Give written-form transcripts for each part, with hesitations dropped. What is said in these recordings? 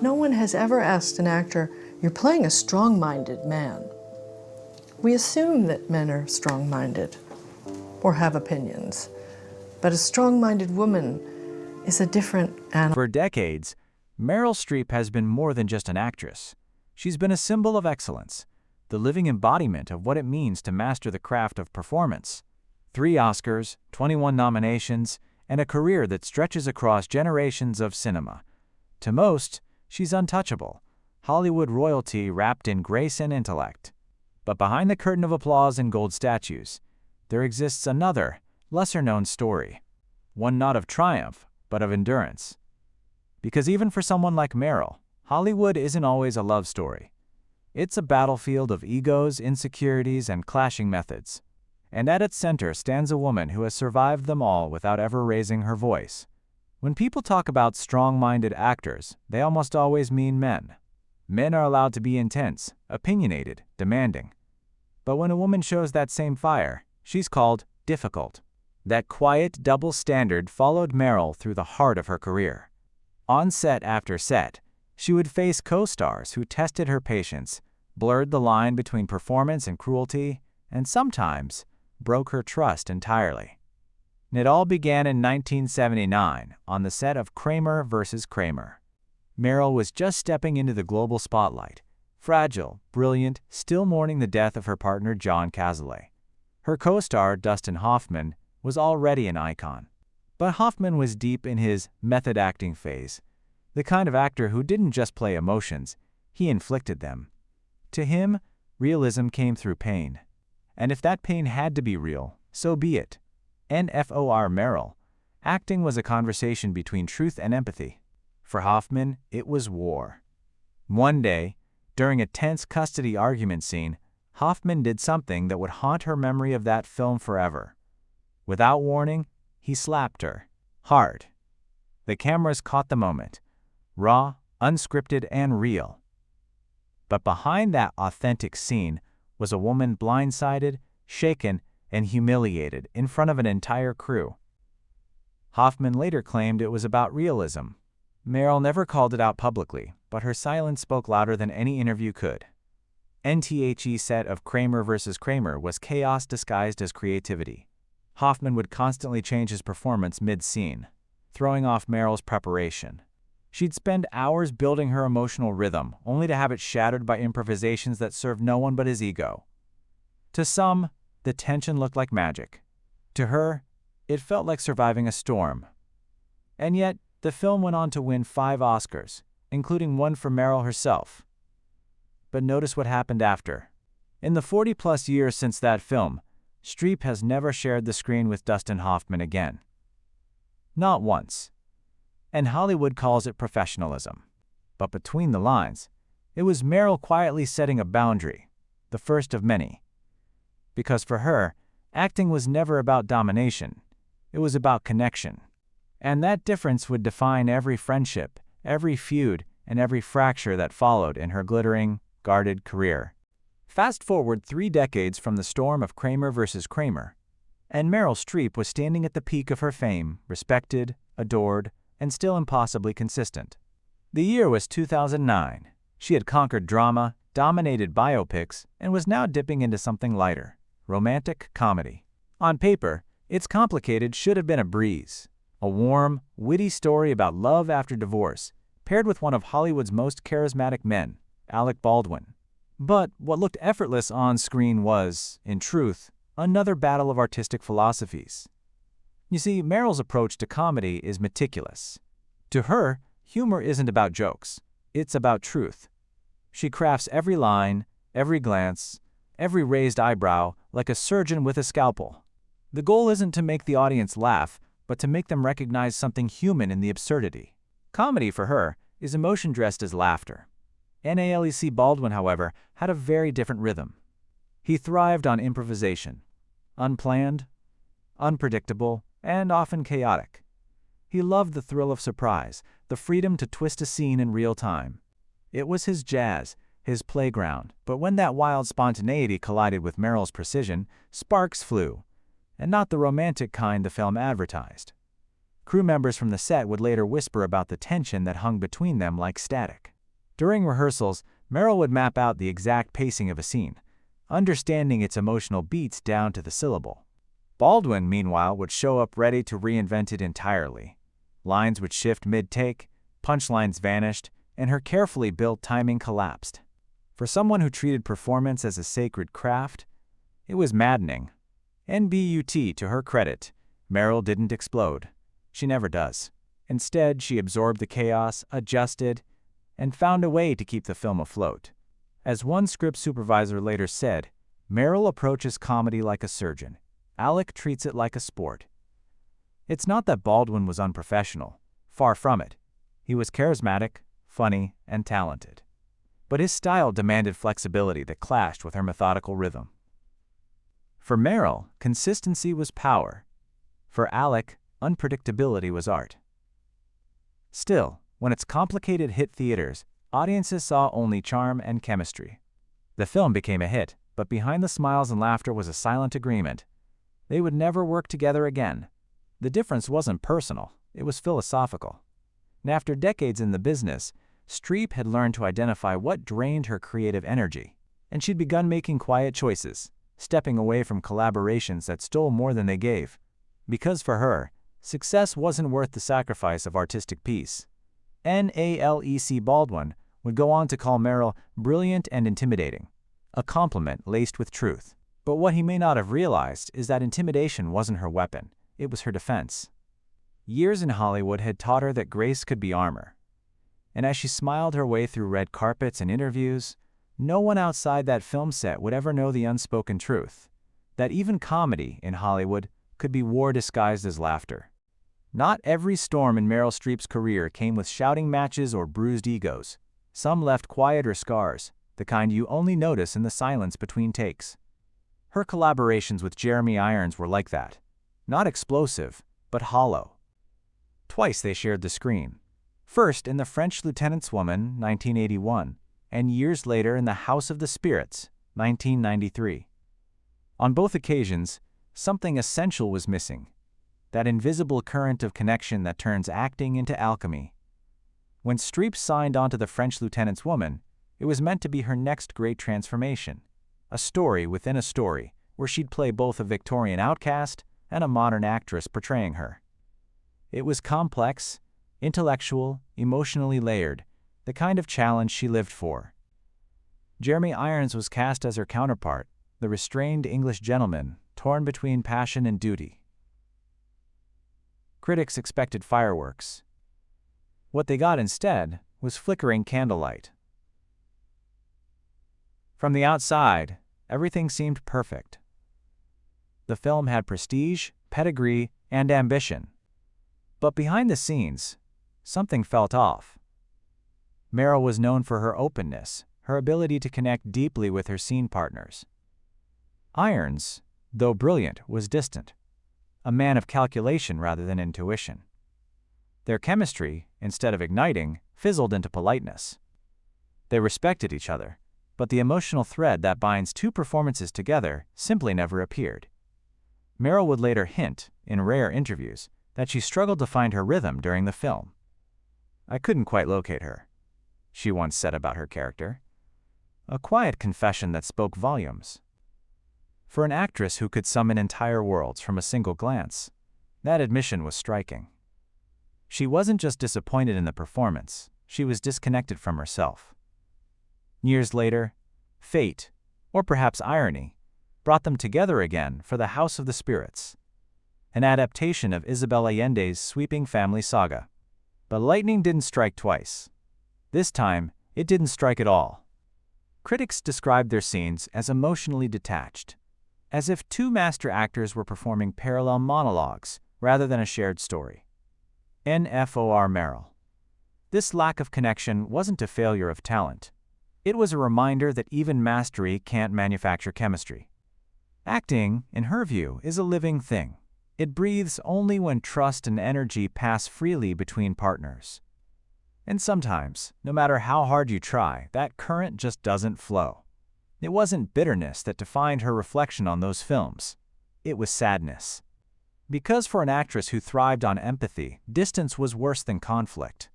No one has ever asked an actor, "You're playing a strong-minded man." We assume that men are strong-minded or have opinions, but a strong-minded woman is a different animal. For decades, Meryl Streep has been more than just an actress. She's been a symbol of excellence, the living embodiment of what it means to master the craft of performance. 3 Oscars, 21 nominations, and a career that stretches across generations of cinema. To most, she's untouchable, Hollywood royalty wrapped in grace and intellect. But behind the curtain of applause and gold statues, there exists another, lesser-known story. One not of triumph, but of endurance. Because even for someone like Meryl, Hollywood isn't always a love story. It's a battlefield of egos, insecurities, and clashing methods. And at its center stands a woman who has survived them all without ever raising her voice. When people talk about strong-minded actors, they almost always mean men. Men are allowed to be intense, opinionated, demanding. But when a woman shows that same fire, she's called difficult. That quiet double standard followed Meryl through the heart of her career. On set after set, she would face co-stars who tested her patience, blurred the line between performance and cruelty, and sometimes broke her trust entirely. And it all began in 1979 on the set of Kramer vs. Kramer. Meryl was just stepping into the global spotlight, fragile, brilliant, still mourning the death of her partner John Cazale. Her co-star Dustin Hoffman was already an icon. But Hoffman was deep in his method acting phase, the kind of actor who didn't just play emotions, he inflicted them. To him, realism came through pain. And if that pain had to be real, so be it. NFOR Meryl, acting was a conversation between truth and empathy. For Hoffman, it was war. One day, during a tense custody argument scene, Hoffman did something that would haunt her memory of that film forever. Without warning, he slapped her. Hard. The cameras caught the moment. Raw, unscripted, and real. But behind that authentic scene was a woman blindsided, shaken, and humiliated in front of an entire crew. Hoffman later claimed it was about realism. Meryl never called it out publicly, but her silence spoke louder than any interview could. NTHE set of Kramer vs. Kramer was chaos disguised as creativity. Hoffman would constantly change his performance mid-scene, throwing off Meryl's preparation. She'd spend hours building her emotional rhythm, only to have it shattered by improvisations that served no one but his ego. To some, the tension looked like magic. To her, it felt like surviving a storm. And yet, the film went on to win 5 Oscars, including one for Meryl herself. But notice what happened after. In the 40-plus years since that film, Streep has never shared the screen with Dustin Hoffman again. Not once. And Hollywood calls it professionalism. But between the lines, it was Meryl quietly setting a boundary, the first of many. Because for her, acting was never about domination. It was about connection. And that difference would define every friendship, every feud, and every fracture that followed in her glittering, guarded career. Fast forward 3 decades from the storm of Kramer vs. Kramer, and Meryl Streep was standing at the peak of her fame, respected, adored, and still impossibly consistent. The year was 2009. She had conquered drama, dominated biopics, and was now dipping into something lighter, romantic comedy. On paper, It's Complicated should have been a breeze. A warm, witty story about love after divorce, paired with one of Hollywood's most charismatic men, Alec Baldwin. But what looked effortless on screen was, in truth, another battle of artistic philosophies. You see, Meryl's approach to comedy is meticulous. To her, humor isn't about jokes. It's about truth. She crafts every line, every glance, every raised eyebrow like a surgeon with a scalpel. The goal isn't to make the audience laugh, but to make them recognize something human in the absurdity. Comedy, for her, is emotion dressed as laughter. Alec Baldwin, however, had a very different rhythm. He thrived on improvisation. Unplanned, unpredictable, and often chaotic. He loved the thrill of surprise, the freedom to twist a scene in real time. It was his jazz, his playground, but when that wild spontaneity collided with Meryl's precision, sparks flew, and not the romantic kind the film advertised. Crew members from the set would later whisper about the tension that hung between them like static. During rehearsals, Meryl would map out the exact pacing of a scene, understanding its emotional beats down to the syllable. Baldwin, meanwhile, would show up ready to reinvent it entirely. Lines would shift mid-take, punchlines vanished, and her carefully built timing collapsed. For someone who treated performance as a sacred craft, it was maddening. But to her credit, Meryl didn't explode. She never does. Instead, she absorbed the chaos, adjusted, and found a way to keep the film afloat. As one script supervisor later said, Meryl approaches comedy like a surgeon. Alec treats it like a sport. It's not that Baldwin was unprofessional. Far from it. He was charismatic, funny, and talented. But his style demanded flexibility that clashed with her methodical rhythm. For Meryl, consistency was power. For Alec, unpredictability was art. Still, when its complicated hit theaters, audiences saw only charm and chemistry. The film became a hit, but behind the smiles and laughter was a silent agreement. They would never work together again. The difference wasn't personal, it was philosophical. And after decades in the business, Streep had learned to identify what drained her creative energy, and she'd begun making quiet choices, stepping away from collaborations that stole more than they gave. Because for her, success wasn't worth the sacrifice of artistic peace. Nalec Baldwin would go on to call Meryl brilliant and intimidating, a compliment laced with truth. But what he may not have realized is that intimidation wasn't her weapon, it was her defense. Years in Hollywood had taught her that grace could be armor. And as she smiled her way through red carpets and interviews, no one outside that film set would ever know the unspoken truth, that even comedy in Hollywood could be war disguised as laughter. Not every storm in Meryl Streep's career came with shouting matches or bruised egos. Some left quieter scars, the kind you only notice in the silence between takes. Her collaborations with Jeremy Irons were like that. Not explosive, but hollow. Twice they shared the screen. First in The French Lieutenant's Woman, 1981, and years later in The House of the Spirits, 1993. On both occasions, something essential was missing. That invisible current of connection that turns acting into alchemy. When Streep signed onto The French Lieutenant's Woman, it was meant to be her next great transformation. A story within a story, where she'd play both a Victorian outcast and a modern actress portraying her. It was complex, intellectual, emotionally layered, the kind of challenge she lived for. Jeremy Irons was cast as her counterpart, the restrained English gentleman, torn between passion and duty. Critics expected fireworks. What they got instead was flickering candlelight. From the outside, everything seemed perfect. The film had prestige, pedigree, and ambition. But behind the scenes, something felt off. Meryl was known for her openness, her ability to connect deeply with her scene partners. Irons, though brilliant, was distant, a man of calculation rather than intuition. Their chemistry, instead of igniting, fizzled into politeness. They respected each other, but the emotional thread that binds two performances together simply never appeared. Meryl would later hint, in rare interviews, that she struggled to find her rhythm during the film. "I couldn't quite locate her," she once said about her character. A quiet confession that spoke volumes. For an actress who could summon entire worlds from a single glance, that admission was striking. She wasn't just disappointed in the performance, she was disconnected from herself. Years later, fate, or perhaps irony, brought them together again for The House of the Spirits, an adaptation of Isabel Allende's sweeping family saga. But lightning didn't strike twice. This time, it didn't strike at all. Critics described their scenes as emotionally detached, as if two master actors were performing parallel monologues rather than a shared story. NFOR Meryl. This lack of connection wasn't a failure of talent. It was a reminder that even mastery can't manufacture chemistry. Acting, in her view, is a living thing. It breathes only when trust and energy pass freely between partners. And sometimes, no matter how hard you try, that current just doesn't flow. It wasn't bitterness that defined her reflection on those films. It was sadness. Because for an actress who thrived on empathy, distance was worse than conflict.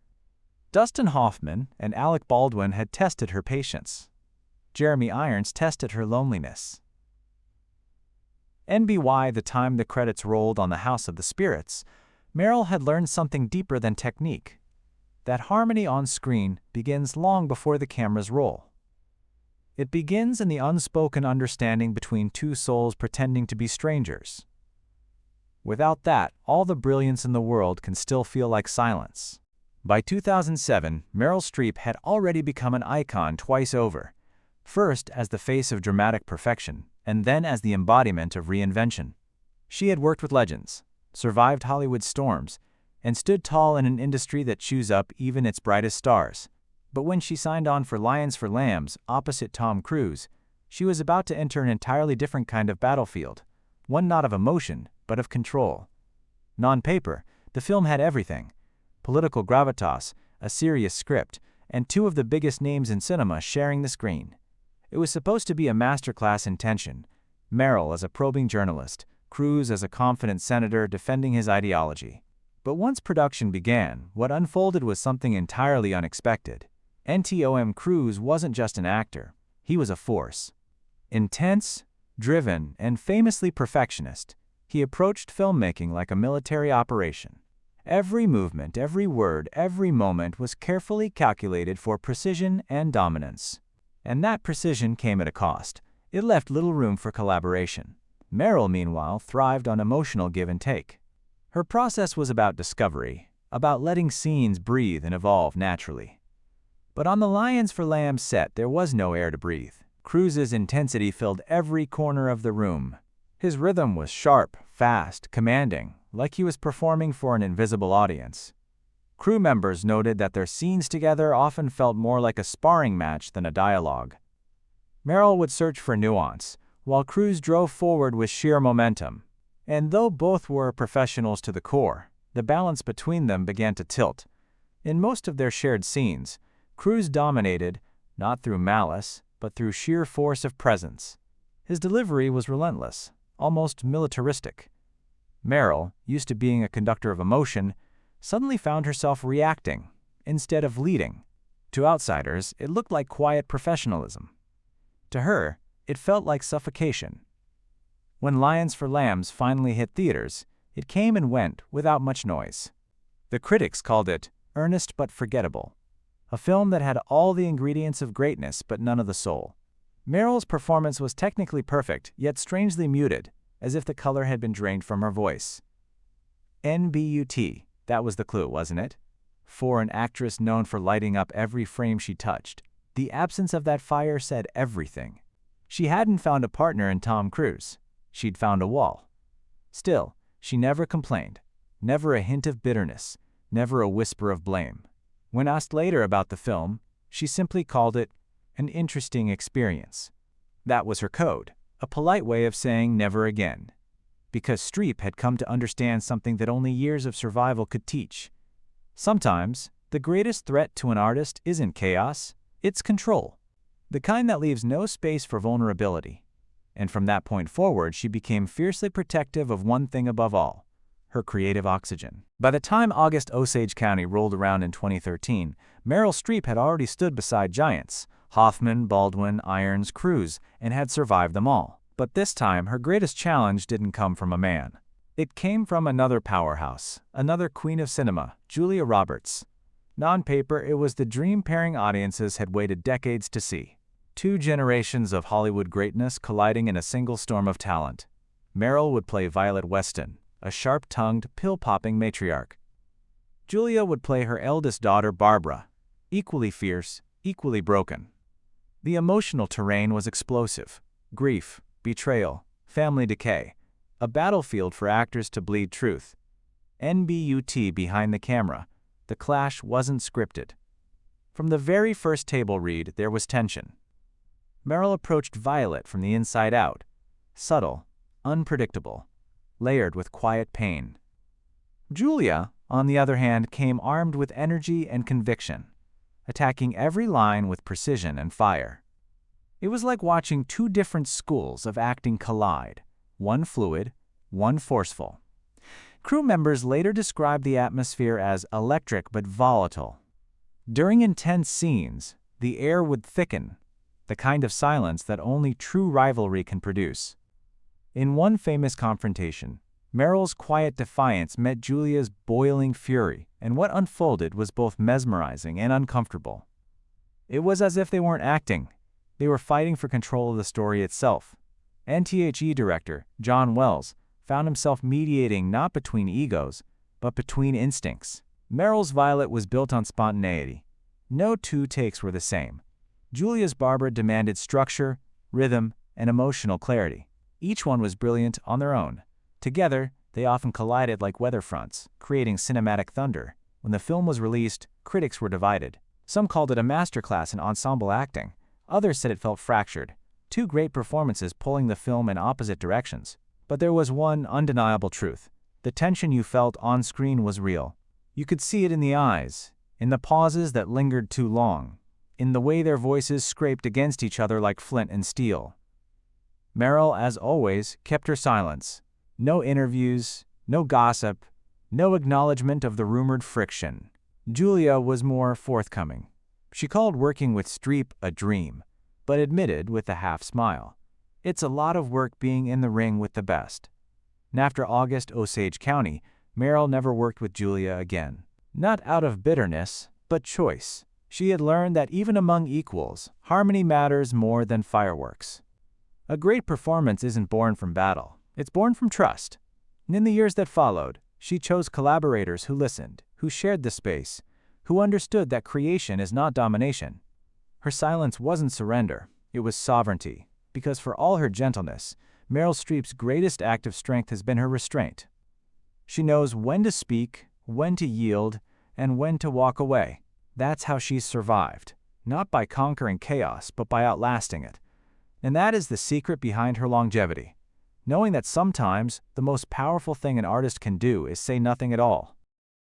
Dustin Hoffman and Alec Baldwin had tested her patience. Jeremy Irons tested her loneliness. By the time the credits rolled on The House of the Spirits, Meryl had learned something deeper than technique. That harmony on screen begins long before the cameras roll. It begins in the unspoken understanding between two souls pretending to be strangers. Without that, all the brilliance in the world can still feel like silence. By 2007, Meryl Streep had already become an icon twice over, first as the face of dramatic perfection, and then as the embodiment of reinvention. She had worked with legends, survived Hollywood's storms, and stood tall in an industry that chews up even its brightest stars. But when she signed on for Lions for Lambs opposite Tom Cruise, she was about to enter an entirely different kind of battlefield, one not of emotion, but of control. On paper, the film had everything: political gravitas, a serious script, and two of the biggest names in cinema sharing the screen. It was supposed to be a masterclass in tension, Meryl as a probing journalist, Cruise as a confident senator defending his ideology. But once production began, what unfolded was something entirely unexpected. Tom Cruise wasn't just an actor, he was a force. Intense, driven, and famously perfectionist, he approached filmmaking like a military operation. Every movement, every word, every moment was carefully calculated for precision and dominance. And that precision came at a cost. It left little room for collaboration. Meryl, meanwhile, thrived on emotional give and take. Her process was about discovery, about letting scenes breathe and evolve naturally. But on the Lions for Lambs set, there was no air to breathe. Cruise's intensity filled every corner of the room. His rhythm was sharp, fast, commanding, like he was performing for an invisible audience. Crew members noted that their scenes together often felt more like a sparring match than a dialogue. Meryl would search for nuance, while Cruise drove forward with sheer momentum. And though both were professionals to the core, the balance between them began to tilt. In most of their shared scenes, Cruise dominated, not through malice, but through sheer force of presence. His delivery was relentless, almost militaristic. Meryl, used to being a conductor of emotion, suddenly found herself reacting instead of leading. To outsiders, it looked like quiet professionalism. To her, it felt like suffocation. When Lions for Lambs finally hit theaters, it came and went without much noise. The critics called it earnest but forgettable, a film that had all the ingredients of greatness but none of the soul. Meryl's performance was technically perfect, yet strangely muted, as if the color had been drained from her voice. That was the clue, wasn't it? For an actress known for lighting up every frame she touched, the absence of that fire said everything. She hadn't found a partner in Tom Cruise. She'd found a wall. Still, she never complained, never a hint of bitterness, never a whisper of blame. When asked later about the film, she simply called it an interesting experience. That was her code, a polite way of saying never again. Because Streep had come to understand something that only years of survival could teach. Sometimes, the greatest threat to an artist isn't chaos, it's control. The kind that leaves no space for vulnerability. And from that point forward, she became fiercely protective of one thing above all: her creative oxygen. By the time August Osage County rolled around in 2013, Meryl Streep had already stood beside giants: Hoffman, Baldwin, Irons, Cruise, and had survived them all. But this time, her greatest challenge didn't come from a man. It came from another powerhouse, another queen of cinema, Julia Roberts. On paper, it was the dream pairing audiences had waited decades to see. Two generations of Hollywood greatness colliding in a single storm of talent. Meryl would play Violet Weston, a sharp-tongued, pill-popping matriarch. Julia would play her eldest daughter, Barbara, equally fierce, equally broken. The emotional terrain was explosive: grief, betrayal, family decay, a battlefield for actors to bleed truth. Behind the camera, the clash wasn't scripted. From the very first table read, there was tension. Meryl approached Violet from the inside out, subtle, unpredictable, layered with quiet pain. Julia, on the other hand, came armed with energy and conviction, attacking every line with precision and fire. It was like watching two different schools of acting collide, one fluid, one forceful. Crew members later described the atmosphere as electric but volatile. During intense scenes, the air would thicken, the kind of silence that only true rivalry can produce. In one famous confrontation, Meryl's quiet defiance met Julia's boiling fury, and what unfolded was both mesmerizing and uncomfortable. It was as if they weren't acting. They were fighting for control of the story itself. NTHE director, John Wells, found himself mediating not between egos, but between instincts. Meryl's Violet was built on spontaneity. No two takes were the same. Julia's Barbara demanded structure, rhythm, and emotional clarity. Each one was brilliant on their own. Together, they often collided like weather fronts, creating cinematic thunder. When the film was released, critics were divided. Some called it a masterclass in ensemble acting. Others said it felt fractured. Two great performances pulling the film in opposite directions. But there was one undeniable truth. The tension you felt on screen was real. You could see it in the eyes, in the pauses that lingered too long, in the way their voices scraped against each other like flint and steel. Meryl, as always, kept her silence. No interviews, no gossip, no acknowledgement of the rumored friction. Julia was more forthcoming. She called working with Streep a dream, but admitted with a half smile, "It's a lot of work being in the ring with the best." And after August Osage County, Meryl never worked with Julia again. Not out of bitterness, but choice. She had learned that even among equals, harmony matters more than fireworks. A great performance isn't born from battle. It's born from trust. And in the years that followed, she chose collaborators who listened, who shared the space, who understood that creation is not domination. Her silence wasn't surrender, it was sovereignty, because for all her gentleness, Meryl Streep's greatest act of strength has been her restraint. She knows when to speak, when to yield, and when to walk away. That's how she's survived, not by conquering chaos, but by outlasting it. And that is the secret behind her longevity. Knowing that sometimes the most powerful thing an artist can do is say nothing at all.